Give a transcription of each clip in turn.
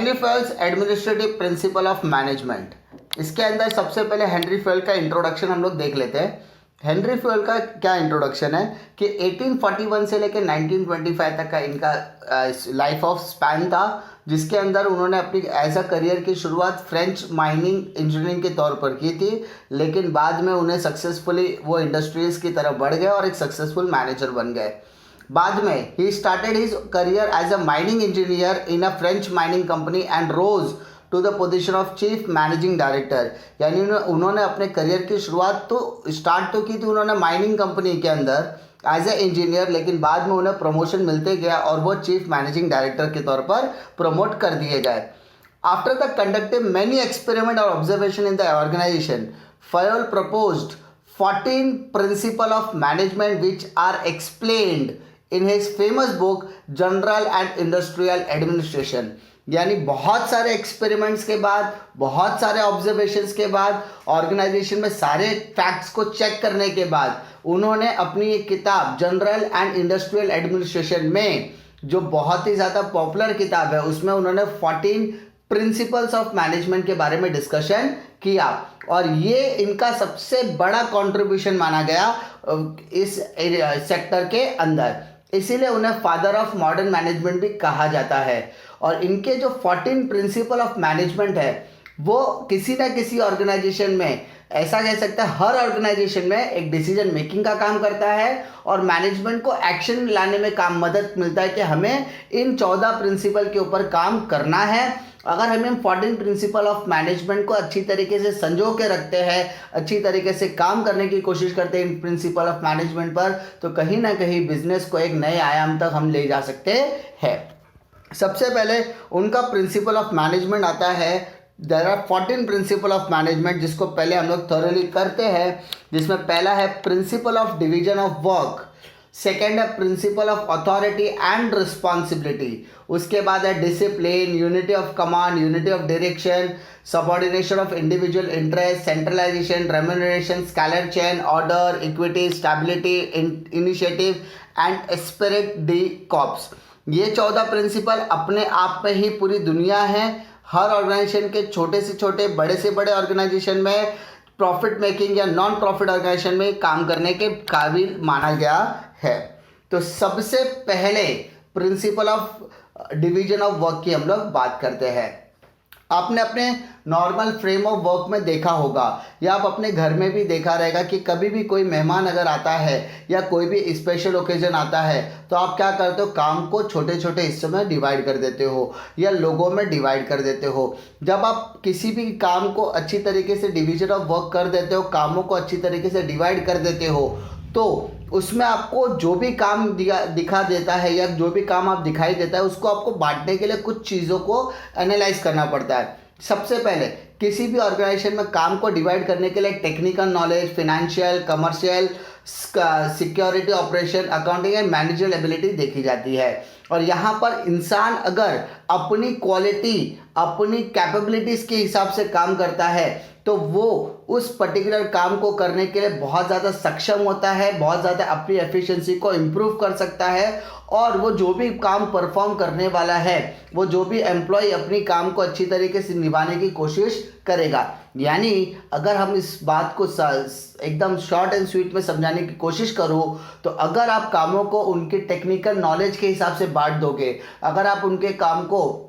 Henry fails administrative principal of management. इसके अंदर सबसे पहले हेनरी फेल का इंट्रोडक्शन हम लोग देख लेते हैं। हेनरी फेल का क्या इंट्रोडक्शन है कि 1841 से लेकर 1925 तक का इनका लाइफ ऑफ स्पैन था, जिसके अंदर उन्होंने अपनी एज अ करियर की शुरुआत फ्रेंच माइनिंग इंजीनियरिंग के तौर पर की थी, लेकिन बाद में उन्हें सक्सेसफुली वो इंडस्ट्रीज़ की तरफ बढ़ गए और एक सक्सेसफुल मैनेजर बन गए। बाद में ही started his career as a mining engineer in a French mining company and rose to the position of chief managing director. यानी उन्होंने अपने करियर की शुरुआत तो स्टार्ट तो की थी उन्होंने माइनिंग कंपनी के अंदर एज ए इंजीनियर, लेकिन बाद में उन्हें प्रमोशन मिलते गया और वो चीफ मैनेजिंग डायरेक्टर के तौर पर प्रमोट कर दिए गए। After the conducting many experiment और observation in the organisation, Fayol proposed 14 principle of management which are explained in his famous book General and Industrial Administration. यानी बहुत सारे एक्सपेरिमेंट्स के बाद, बहुत सारे ऑब्जर्वेशंस के बाद, ऑर्गेनाइजेशन में सारे फैक्ट्स को चेक करने के बाद उन्होंने अपनी एक किताब जनरल एंड इंडस्ट्रियल एडमिनिस्ट्रेशन में, जो बहुत ही ज़्यादा पॉपुलर किताब है, उसमें उन्होंने 14 प्रिंसिपल्स ऑफ मैनेजमेंट के बारे में डिस्कशन किया और ये इनका सबसे बड़ा कंट्रीब्यूशन माना गया इस सेक्टर के अंदर। इसीलिए उन्हें फादर ऑफ मॉडर्न मैनेजमेंट भी कहा जाता है। और इनके जो 14 प्रिंसिपल ऑफ मैनेजमेंट है वो किसी ना किसी ऑर्गेनाइजेशन में, ऐसा कह सकते हैं हर ऑर्गेनाइजेशन में एक डिसीजन मेकिंग का काम करता है और मैनेजमेंट को एक्शन लाने में काम मदद मिलता है कि हमें इन 14 प्रिंसिपल के ऊपर काम करना है। अगर हम इन 14 प्रिंसिपल ऑफ मैनेजमेंट को अच्छी तरीके से संजो के रखते हैं, अच्छी तरीके से काम करने की कोशिश करते हैं इन प्रिंसिपल ऑफ मैनेजमेंट पर, तो कहीं ना कहीं बिजनेस को एक नए आयाम तक हम ले जा सकते हैं। सबसे पहले उनका प्रिंसिपल ऑफ मैनेजमेंट आता है, there are 14 principle of management, जिसको पहले हम लोग थॉरली करते हैं। जिसमें पहला है principle of division of work, second है principle of authority and responsibility, उसके बाद है discipline, unity of command, unity of direction, subordination of individual interest, centralisation, remuneration, scalar chain, order, equity, stability, initiative and spirit de corps. ये 14 principal अपने आप में ही पूरी दुनिया है। हर ऑर्गेनाइजेशन के छोटे से छोटे, बड़े से बड़े ऑर्गेनाइजेशन में, प्रॉफिट मेकिंग या नॉन प्रॉफिट ऑर्गेनाइजेशन में काम करने के काबिल माना गया है। तो सबसे पहले principal of division of work की हम लोग बात करते हैं। आपने अपने नॉर्मल फ्रेम ऑफ वर्क में देखा होगा या आप अपने घर में भी देखा रहेगा कि कभी भी कोई मेहमान अगर आता है या कोई भी स्पेशल ओकेजन आता है तो आप क्या करते हो, काम को छोटे छोटे हिस्सों में डिवाइड कर देते हो या लोगों में डिवाइड कर देते हो। जब आप किसी भी काम को अच्छी तरीके से डिवीजन ऑफ वर्क कर देते हो, कामों को अच्छी तरीके से डिवाइड कर देते हो, तो उसमें आपको जो भी काम दिखा देता है या जो भी काम आप दिखाई देता है उसको आपको बांटने के लिए कुछ चीज़ों को एनालाइज करना पड़ता है। सबसे पहले किसी भी ऑर्गेनाइजेशन में काम को डिवाइड करने के लिए technical knowledge, financial, commercial, security, operation, accounting and managerial ability देखी जाती है। और यहाँ पर इंसान अगर अपनी क्वालिटी, अपनी कैपेबिलिटीज़ के हिसाब से काम करता है तो वो उस पर्टिकुलर काम को करने के लिए बहुत ज़्यादा सक्षम होता है, बहुत ज़्यादा अपनी एफिशिएंसी को इम्प्रूव कर सकता है और वो जो भी काम परफॉर्म करने वाला है, वो जो भी एम्प्लॉय अपनी काम को अच्छी तरीके से निभाने की कोशिश करेगा। यानी अगर हम इस बात को एकदम शॉर्ट एंड स्वीट में समझाने की कोशिश करूँ तो अगर आप कामों को उनके टेक्निकल नॉलेज के हिसाब से बांट दोगे, अगर आप उनके काम को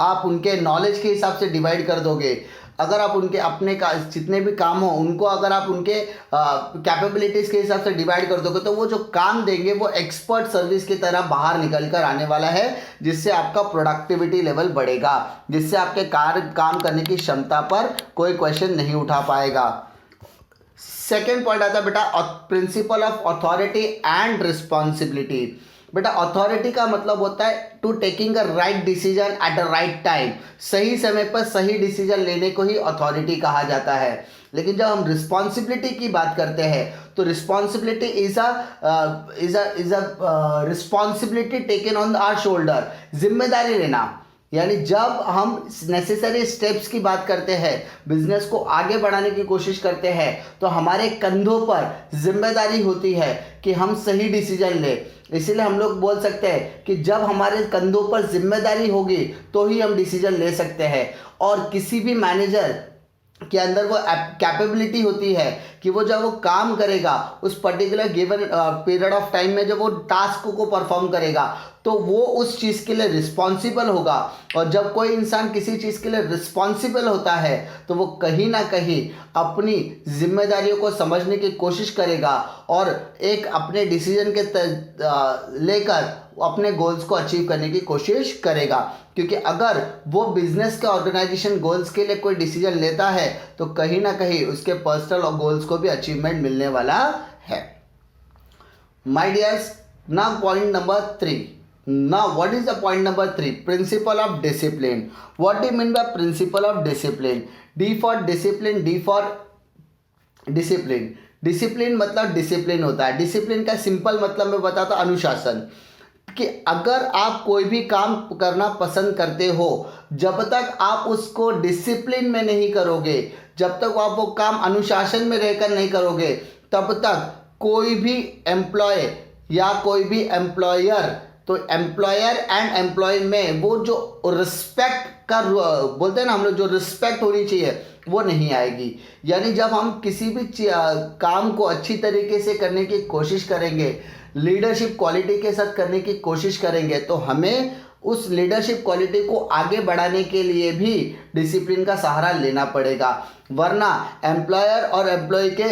आप उनके नॉलेज के हिसाब से डिवाइड कर दोगे, अगर आप उनके अपने का जितने भी काम हो उनको अगर आप उनके कैपेबिलिटीज़ के हिसाब से डिवाइड कर दोगे तो वो जो काम देंगे वो एक्सपर्ट सर्विस की तरह बाहर निकल कर आने वाला है, जिससे आपका प्रोडक्टिविटी लेवल बढ़ेगा, जिससे आपके काम करने की क्षमता पर कोई क्वेश्चन नहीं उठा पाएगा। सेकेंड पॉइंट आता है बेटा principle of authority and responsibility. बेटा अथॉरिटी का मतलब होता है to taking a right decision at a right time, सही समय पर सही डिसीजन लेने को ही अथॉरिटी कहा जाता है। लेकिन जब हम रिस्पॉन्सिबिलिटी की बात करते हैं तो responsibility is a responsibility taken on our shoulder, जिम्मेदारी लेना। यानी जब हम नेसेसरी स्टेप्स की बात करते हैं, बिजनेस को आगे बढ़ाने की कोशिश करते हैं, तो हमारे कंधों पर जिम्मेदारी होती है कि हम सही डिसीजन लें। इसीलिए हम लोग बोल सकते हैं कि जब हमारे कंधों पर जिम्मेदारी होगी तो ही हम डिसीजन ले सकते हैं। और किसी भी मैनेजर के अंदर वो कैपेबिलिटी होती है कि वो जब वो काम करेगा उस particular given period of time में, जब वो टास्क को परफॉर्म करेगा तो वो उस चीज़ के लिए रिस्पॉन्सिबल होगा। और जब कोई इंसान किसी चीज़ के लिए रिस्पॉन्सिबल होता है तो वो कहीं ना कहीं अपनी जिम्मेदारियों को समझने की कोशिश करेगा और एक अपने डिसीजन के लेकर अपने गोल्स को अचीव करने की कोशिश करेगा। क्योंकि अगर वो बिजनेस के ऑर्गेनाइजेशन गोल्स के लिए कोई डिसीजन लेता है तो कहीं ना कहीं उसके पर्सनल गोल्स को भी अचीवमेंट मिलने वाला है। My dears, now point number 3. Now what is the point number 3? Principle of discipline. What do you mean by principle of discipline? D for discipline, D for discipline. Discipline मतलब discipline होता है। Discipline का simple मतलब मैं बताता हूँ, अनुशासन। कि अगर आप कोई भी काम करना पसंद करते हो, जब तक आप उसको डिसिप्लिन में नहीं करोगे, जब तक आप वो काम अनुशासन में रहकर नहीं करोगे, तब तक कोई भी एम्प्लॉय या कोई भी एम्प्लॉयर, तो एम्प्लॉयर एंड एम्प्लॉय में वो जो रिस्पेक्ट का बोलते हैं ना हम लोग, जो रिस्पेक्ट होनी चाहिए वो नहीं आएगी। यानी जब हम किसी भी काम को अच्छी तरीके से करने की कोशिश करेंगे, लीडरशिप क्वालिटी के साथ करने की कोशिश करेंगे, तो हमें उस लीडरशिप क्वालिटी को आगे बढ़ाने के लिए भी डिसिप्लिन का सहारा लेना पड़ेगा। वरना एम्प्लॉयर और एम्प्लॉय के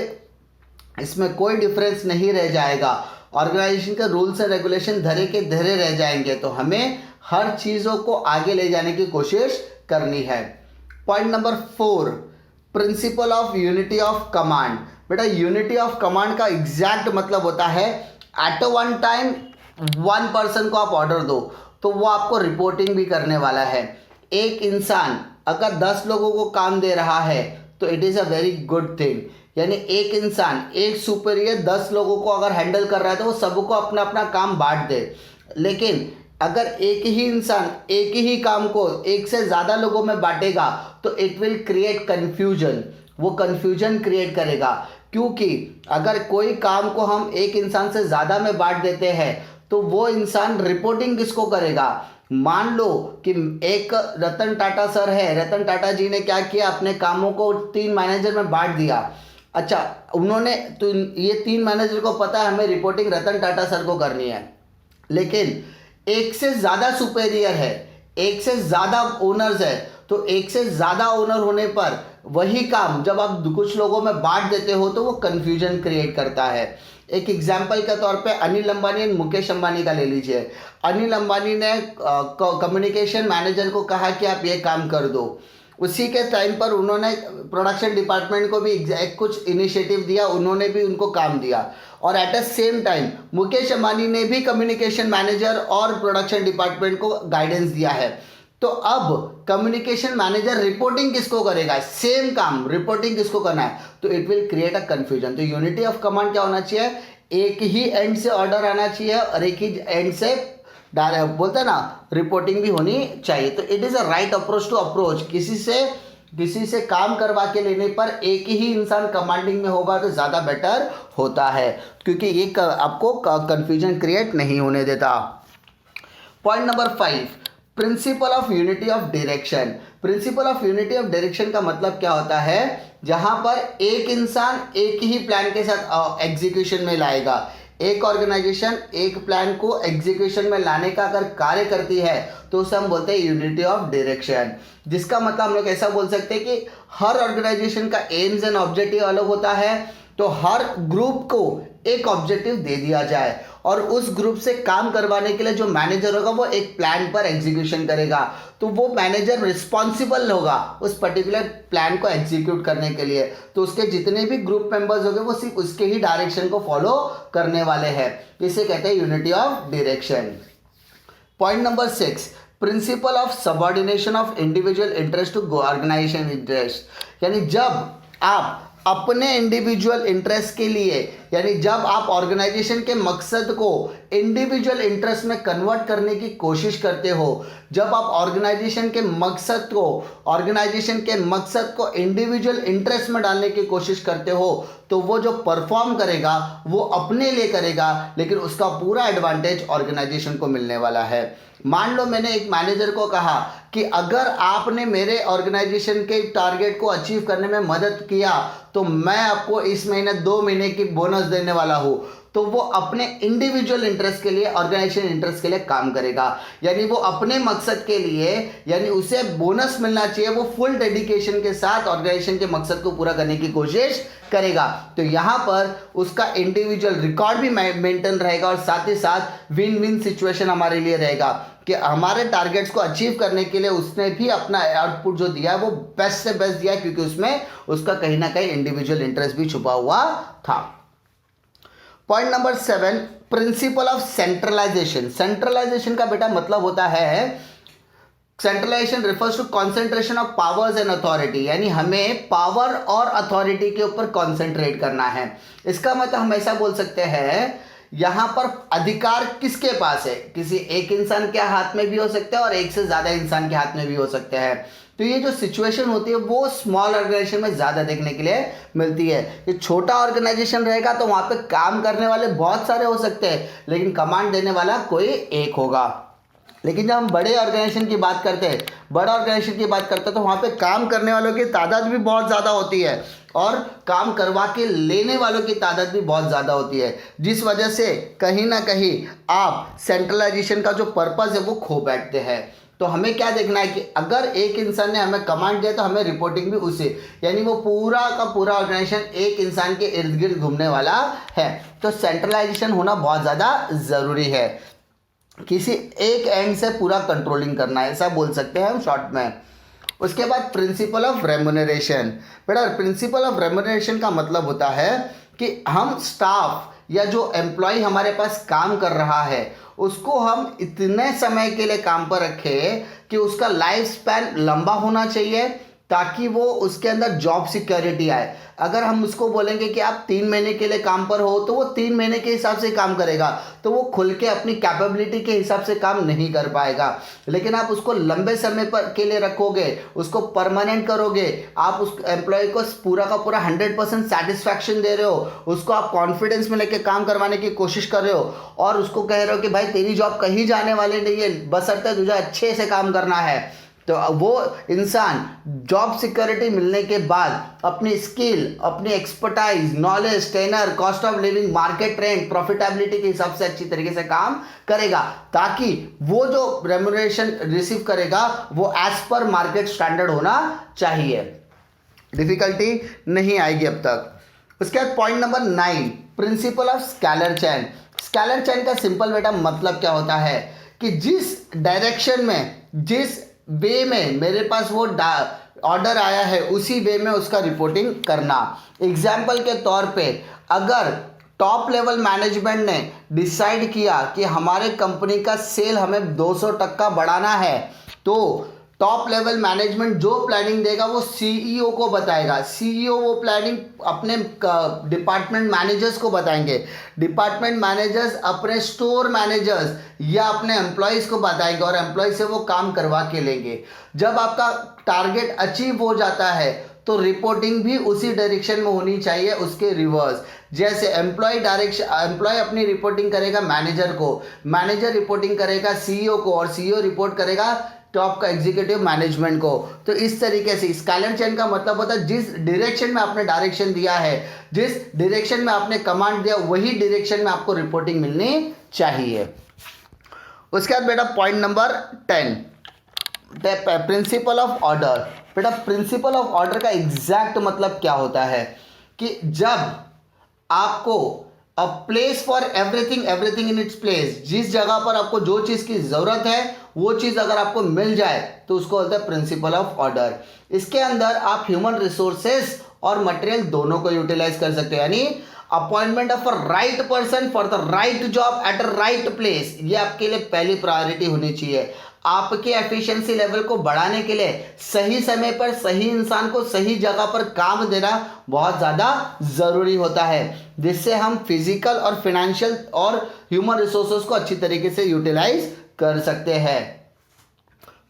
इसमें कोई डिफरेंस नहीं रह जाएगा। ऑर्गेनाइजेशन के रूल्स एंड रेगुलेशन धरे के धरे रह जाएंगे। तो हमें हर चीज़ों को आगे ले जाने की कोशिश करनी है। Point number 4, principle of unity of command. बेटा, यूनिटी ऑफ कमांड का एग्जैक्ट मतलब होता है at one time one person को आप ऑर्डर दो तो वो आपको रिपोर्टिंग भी करने वाला है। एक इंसान अगर 10 लोगों को काम दे रहा है तो it is a very good thing. यानी एक इंसान, एक सुपीरियर 10 लोगों को अगर हैंडल कर रहा है तो वो सबको अपना अपना काम बांट दे। लेकिन अगर एक ही इंसान एक ही काम को एक से ज़्यादा लोगों में बांटेगा तो इट विल क्रिएट कन्फ्यूजन, वो कन्फ्यूजन क्रिएट करेगा। क्योंकि अगर कोई काम को हम एक इंसान से ज़्यादा में बांट देते हैं तो वो इंसान रिपोर्टिंग किसको करेगा। मान लो कि एक रतन टाटा सर है, रतन टाटा जी ने क्या किया, अपने कामों को 3 मैनेजर में बांट दिया। अच्छा, उन्होंने तो ये 3 मैनेजर को पता है हमें रिपोर्टिंग रतन टाटा सर को करनी है, लेकिन एक से ज़्यादा सुपेरियर है, एक से ज़्यादा ओनर्स है, तो एक से ज़्यादा ओनर होने पर वही काम जब आप कुछ लोगों में बांट देते हो तो वो कन्फ्यूजन क्रिएट करता है। एक एग्जाम्पल के तौर पे अनिल अंबानी और मुकेश अंबानी का ले लीजिए। अनिल अंबानी ने कम्युनिकेशन मैनेजर को कहा कि आप ये काम कर दो। उसी के टाइम पर उन्होंने प्रोडक्शन डिपार्टमेंट को भी कुछ इनिशिएटिव दिया, उन्होंने भी उनको काम दिया। और at the same time Mukesh Ambani ने भी कम्युनिकेशन मैनेजर और प्रोडक्शन डिपार्टमेंट को गाइडेंस दिया है। तो अब कम्युनिकेशन मैनेजर रिपोर्टिंग किसको करेगा, सेम काम रिपोर्टिंग किसको करना है, तो it will create a confusion. तो यूनिटी ऑफ कमांड क्या होना चाहिए, एक ही एंड से ऑर्डर आना चाहिए और एक ही एंड से बोलते हैं ना रिपोर्टिंग भी होनी चाहिए। तो it is a right approach to approach. किसी से काम करवा के लेने पर एक ही इंसान कमांडिंग में होगा तो ज़्यादा बेटर होता है, क्योंकि ये आपको कंफ्यूजन क्रिएट नहीं होने देता। Point number 5, principal of unity of direction. Principal of unity of direction का मतलब क्या होता है, जहां पर एक इंसान एक ही प्लान के साथ एग्जीक्यूशन में लाएगा। एक ऑर्गेनाइजेशन एक प्लान को एग्जीक्यूशन में लाने का अगर कार्य करती है तो उसे हम बोलते हैं यूनिटी ऑफ डायरेक्शन। जिसका मतलब हम लोग ऐसा बोल सकते हैं कि हर ऑर्गेनाइजेशन का एम्स एंड ऑब्जेक्टिव अलग होता है, तो हर ग्रुप को एक ऑब्जेक्टिव दे दिया जाए और उस ग्रुप से काम करवाने के लिए जो मैनेजर होगा वो एक प्लान पर एग्जीक्यूशन करेगा। तो वो मैनेजर रिस्पॉन्सिबल होगा उस पर्टिकुलर प्लान को एग्जीक्यूट करने के लिए। तो उसके जितने भी ग्रुप मेंबर्स होंगे वो सिर्फ उसके ही डायरेक्शन को फॉलो करने वाले हैं। इसे कहते हैं unity of direction. Point number 6, principle of subordination of individual interest to organisation interest. यानी जब आप अपने इंडिविजुअल इंटरेस्ट के लिए, यानी जब आप ऑर्गेनाइजेशन के मकसद को इंडिविजुअल इंटरेस्ट में कन्वर्ट करने की कोशिश करते हो, जब आप ऑर्गेनाइजेशन के मकसद को इंडिविजुअल इंटरेस्ट में डालने की कोशिश करते हो, तो वो जो परफॉर्म करेगा वो अपने लिए करेगा, लेकिन उसका पूरा एडवांटेज ऑर्गेनाइजेशन को मिलने वाला है। मान लो मैंने एक मैनेजर को कहा कि अगर आपने मेरे ऑर्गेनाइजेशन के टारगेट को अचीव करने में मदद किया तो मैं आपको इस महीने 2 महीने की बोनस देने वाला हूं, तो वो अपने इंडिविजुअल इंटरेस्ट के लिए, ऑर्गेनाइजेशन इंटरेस्ट के लिए काम करेगा। यानी वो अपने मकसद के लिए, यानी उसे बोनस मिलना चाहिए, वो फुल डेडिकेशन के साथ ऑर्गेनाइजेशन के मकसद को पूरा करने की कोशिश करेगा। तो यहाँ पर उसका इंडिविजुअल रिकॉर्ड भी मेंटेन रहेगा और साथ ही साथ विन विन सिचुएशन हमारे लिए रहेगा कि हमारे टारगेट्स को अचीव करने के लिए उसने भी अपना आउटपुट जो दिया है वो बेस्ट से बेस्ट दिया, क्योंकि उसमें उसका कहीं ना कहीं इंडिविजुअल इंटरेस्ट भी छुपा हुआ था। Point number 7, principle of centralisation. Centralisation का बेटा मतलब होता है, centralisation refers to concentration of powers and authority, यानी हमें पावर और अथॉरिटी के ऊपर कॉन्सेंट्रेट करना है। इसका मतलब हम ऐसा बोल सकते हैं, यहाँ पर अधिकार किसके पास है, किसी एक इंसान के हाथ में भी हो सकते हैं और एक से ज़्यादा इंसान के हाथ में भी हो सकते हैं। तो ये जो सिचुएशन होती है वो स्मॉल ऑर्गेनाइजेशन में ज़्यादा देखने के लिए मिलती है। ये छोटा ऑर्गेनाइजेशन रहेगा तो वहाँ पे काम करने वाले बहुत सारे हो सकते हैं, लेकिन कमांड देने वाला कोई एक होगा। लेकिन जब हम बड़े ऑर्गेनाइजेशन की बात करते हैं, तो वहाँ पे काम करने वालों की तादाद भी बहुत ज़्यादा होती है और काम करवा के लेने वालों की तादाद भी बहुत ज़्यादा होती है, जिस वजह से कहीं ना कहीं आप सेंट्रलाइजेशन का जो पर्पज़ है वो खो बैठते हैं। तो हमें क्या देखना है कि अगर एक इंसान ने हमें कमांड दिया तो हमें रिपोर्टिंग भी उसे, यानी वो पूरा का पूरा ऑर्गेनाइजेशन एक इंसान के इर्द गिर्द घूमने वाला है। तो सेंट्रलाइजेशन होना बहुत ज़्यादा ज़रूरी है, किसी एक एंड से पूरा कंट्रोलिंग करना है, ऐसा बोल सकते हैं हम शॉर्ट में। उसके बाद प्रिंसिपल ऑफ रेम्यूनरेशन। बेटा प्रिंसिपल ऑफ रेम्यूनरेशन का मतलब होता है कि हम स्टाफ या जो एम्प्लॉय हमारे पास काम कर रहा है उसको हम इतने समय के लिए काम पर रखें कि उसका लाइफ स्पैन लंबा होना चाहिए, ताकि वो उसके अंदर जॉब सिक्योरिटी आए। अगर हम उसको बोलेंगे कि आप 3 महीने के लिए काम पर हो तो वो 3 महीने के हिसाब से काम करेगा, तो वो खुल के अपनी कैपेबिलिटी के हिसाब से काम नहीं कर पाएगा। लेकिन आप उसको लंबे समय पर के लिए रखोगे, उसको परमानेंट करोगे, आप उस एम्प्लॉय को पूरा का पूरा 100% सेटिस्फैक्शन दे रहे हो, उसको आप कॉन्फिडेंस में लेके काम करवाने की कोशिश कर रहे हो और उसको कह रहे हो कि भाई तेरी जॉब कहीं जाने वाली नहीं है, बशर्ते तुझे अच्छे से काम करना है, तो वो इंसान जॉब सिक्योरिटी मिलने के बाद अपनी स्किल, अपनी expertise, knowledge, trainer, cost of living, market trend, profitability के हिसाब से अच्छी तरीके से काम करेगा, ताकि वो जो रेम्यूनरेशन रिसीव करेगा वो एज पर मार्केट स्टैंडर्ड होना चाहिए, डिफिकल्टी नहीं आएगी अब तक। उसके बाद point number 9, principle of scalar chain. Scalar chain का सिंपल बेटा मतलब क्या होता है कि जिस डायरेक्शन में, जिस वे में मेरे पास वो ऑर्डर आया है उसी वे में उसका रिपोर्टिंग करना। एग्जाम्पल के तौर पे अगर टॉप लेवल मैनेजमेंट ने डिसाइड किया कि हमारे कंपनी का सेल हमें 200% बढ़ाना है, तो टॉप लेवल मैनेजमेंट जो प्लानिंग देगा वो सीईओ को बताएगा, सीईओ वो प्लानिंग अपने डिपार्टमेंट मैनेजर्स को बताएंगे, डिपार्टमेंट मैनेजर्स अपने स्टोर मैनेजर्स या अपने एम्प्लॉयज़ को बताएंगे और एम्प्लॉय से वो काम करवा के लेंगे। जब आपका टारगेट अचीव हो जाता है तो रिपोर्टिंग भी उसी डायरेक्शन में होनी चाहिए, उसके रिवर्स। जैसे एम्प्लॉय अपनी रिपोर्टिंग करेगा मैनेजर को, मैनेजर रिपोर्टिंग करेगा सीईओ को और सीईओ रिपोर्ट करेगा टॉप का एग्जीक्यूटिव मैनेजमेंट को। तो इस तरीके से स्केलर चेन का मतलब होता है जिस डायरेक्शन में आपने डायरेक्शन दिया है, जिस डायरेक्शन में आपने कमांड दिया, वही डायरेक्शन में आपको रिपोर्टिंग मिलनी चाहिए। उसके बाद बेटा point number 10, principle of order. बेटा प्रिंसिपल ऑफ ऑर्डर का एग्जैक्ट मतलब क्या होता है कि जब आपको a place for everything, everything in its place, जिस जगह पर आपको जो चीज़ की ज़रूरत है वो चीज़ अगर आपको मिल जाए तो उसको बोलते हैं प्रिंसिपल ऑफ ऑर्डर। इसके अंदर आप ह्यूमन रिसोर्सेस और मटेरियल दोनों को यूटिलाइज कर सकते हो, यानी appointment of a right person for the right job eight a right place, ये आपके लिए पहली प्रायोरिटी होनी चाहिए। आपके एफिशिएंसी लेवल को बढ़ाने के लिए सही समय पर सही इंसान को सही जगह पर काम देना बहुत ज़्यादा ज़रूरी होता है, जिससे हम फिजिकल और फाइनेंशियल और ह्यूमन रिसोर्सेज को अच्छी तरीके से यूटिलाइज कर सकते हैं।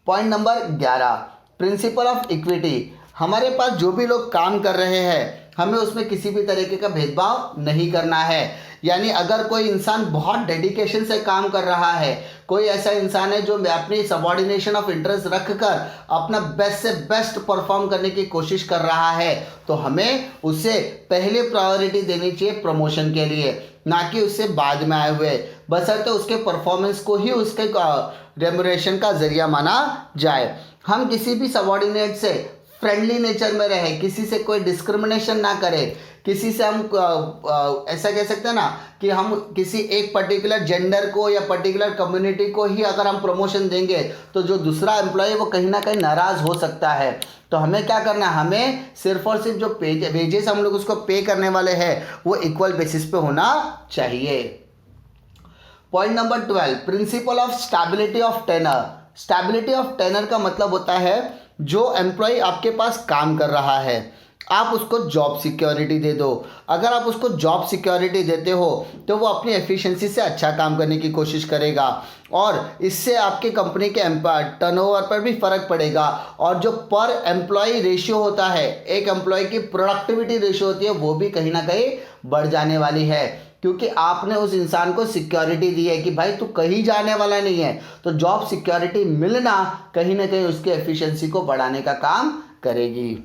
Point number 11, principle of equity. हमारे पास जो भी लोग काम कर रहे हैं हमें उसमें किसी भी तरीके का भेदभाव नहीं करना है। यानी अगर कोई इंसान बहुत डेडिकेशन से काम कर रहा है, कोई ऐसा इंसान है जो अपनी सबऑर्डिनेशन ऑफ इंटरेस्ट रखकर अपना बेस्ट से बेस्ट परफॉर्म करने की कोशिश कर रहा है, तो हमें उसे पहले प्रायोरिटी देनी चाहिए प्रमोशन के लिए, ना कि उससे बाद में आए हुए, बशर्ते उसके परफॉर्मेंस को ही उसके रेम्युनरेशन का जरिया माना जाए। हम किसी भी सबऑर्डिनेट से फ्रेंडली नेचर में रहे, किसी से कोई डिस्क्रिमिनेशन ना करें, किसी से हम ऐसा कह सकते हैं ना कि हम किसी एक पर्टिकुलर जेंडर को या पर्टिकुलर कम्युनिटी को ही अगर हम प्रमोशन देंगे तो जो दूसरा एम्प्लॉय वो कहीं ना कहीं नाराज़ हो सकता है। तो हमें क्या करना है, हमें सिर्फ और सिर्फ जो वेजेस हम लोग उसको पे करने वाले हैं वो इक्वल बेसिस पे होना चाहिए। Point number 12, principle of stability of tenure. Stability of tenure का मतलब होता है जो एम्प्लॉय आपके पास काम कर रहा है आप उसको जॉब सिक्योरिटी दे दो। अगर आप उसको जॉब सिक्योरिटी देते हो तो वो अपनी एफिशिएंसी से अच्छा काम करने की कोशिश करेगा और इससे आपके कंपनी के टर्नओवर पर भी फ़र्क पड़ेगा। और जो पर एम्प्लॉय रेशियो होता है, एक एम्प्लॉय की प्रोडक्टिविटी रेशियो होती है, वो भी कहीं ना कहीं बढ़ जाने वाली है, क्योंकि आपने उस इंसान को सिक्योरिटी दी है कि भाई तू कहीं जाने वाला नहीं है। तो जॉब सिक्योरिटी मिलना कहीं ना कहीं उसके एफिशिएंसी को बढ़ाने का काम करेगी।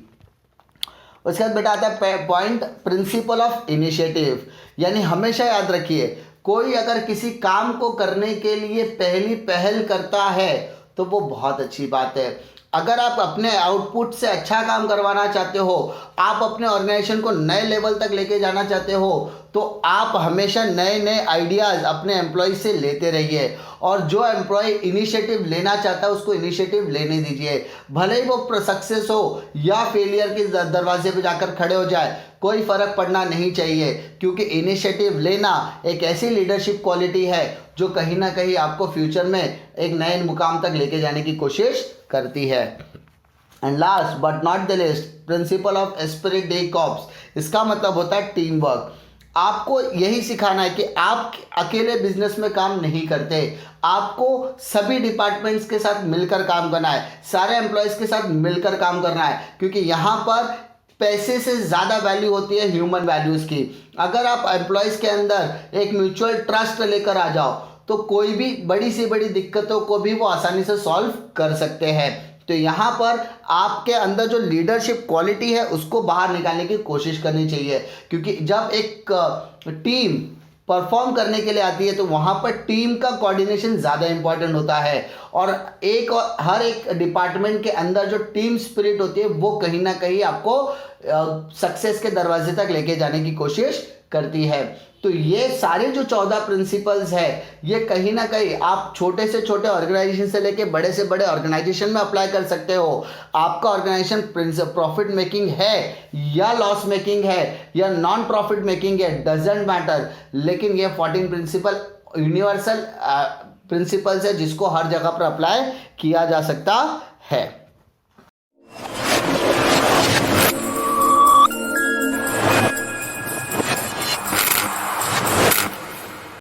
उसके बाद बेटा आता है पॉइंट प्रिंसिपल ऑफ इनिशिएटिव। यानी हमेशा याद रखिए, कोई अगर किसी काम को करने के लिए पहली पहल करता है तो वो बहुत अच्छी बात है। अगर आप अपने आउटपुट से अच्छा काम करवाना चाहते हो, आप अपने ऑर्गेनाइजेशन को नए लेवल तक लेके जाना चाहते हो, तो आप हमेशा नए नए आइडियाज़ अपने एम्प्लॉय से लेते रहिए। और जो एम्प्लॉय इनिशिएटिव लेना चाहता है उसको इनिशिएटिव लेने दीजिए, भले ही वो सक्सेस हो या फेलियर के दरवाजे पे जाकर खड़े हो जाए, कोई फ़र्क पड़ना नहीं चाहिए, क्योंकि इनिशिएटिव लेना एक ऐसी लीडरशिप क्वालिटी है जो कहीं ना कहीं आपको फ्यूचर में एक नए मुकाम तक लेके जाने की कोशिश करती है। And last but not the list, principle of Spirit day corps. इसका मतलब होता है टीम वर्क। आपको यही सिखाना है कि आप अकेले बिजनेस में काम नहीं करते, आपको सभी डिपार्टमेंट्स के साथ मिलकर काम करना है, सारे एम्प्लॉयज़ के साथ मिलकर काम करना है, क्योंकि यहाँ पर पैसे से ज़्यादा वैल्यू होती है ह्यूमन वैल्यूज़ की। अगर आप एम्प्लॉयज़ के अंदर एक म्यूचुअल ट्रस्ट लेकर आ जाओ तो कोई भी बड़ी से बड़ी दिक्कतों को भी वो आसानी से सॉल्व कर सकते हैं। तो यहाँ पर आपके अंदर जो लीडरशिप क्वालिटी है उसको बाहर निकालने की कोशिश करनी चाहिए, क्योंकि जब एक टीम परफॉर्म करने के लिए आती है तो वहाँ पर टीम का कोऑर्डिनेशन ज़्यादा इंपॉर्टेंट होता है। और हर एक डिपार्टमेंट के अंदर जो टीम स्पिरिट होती है वो कहीं ना कहीं आपको सक्सेस के दरवाजे तक लेके जाने की कोशिश करती है। तो ये सारे जो 14 प्रिंसिपल्स है ये कहीं ना कहीं आप छोटे से छोटे ऑर्गेनाइजेशन से लेके बड़े से बड़े ऑर्गेनाइजेशन में अप्लाई कर सकते हो। आपका ऑर्गेनाइजेशन प्रॉफिट मेकिंग है या लॉस मेकिंग है या नॉन प्रॉफिट मेकिंग है, डजेंट मैटर, लेकिन ये 14 प्रिंसिपल यूनिवर्सल प्रिंसिपल्स है जिसको हर जगह पर अप्लाई किया जा सकता है।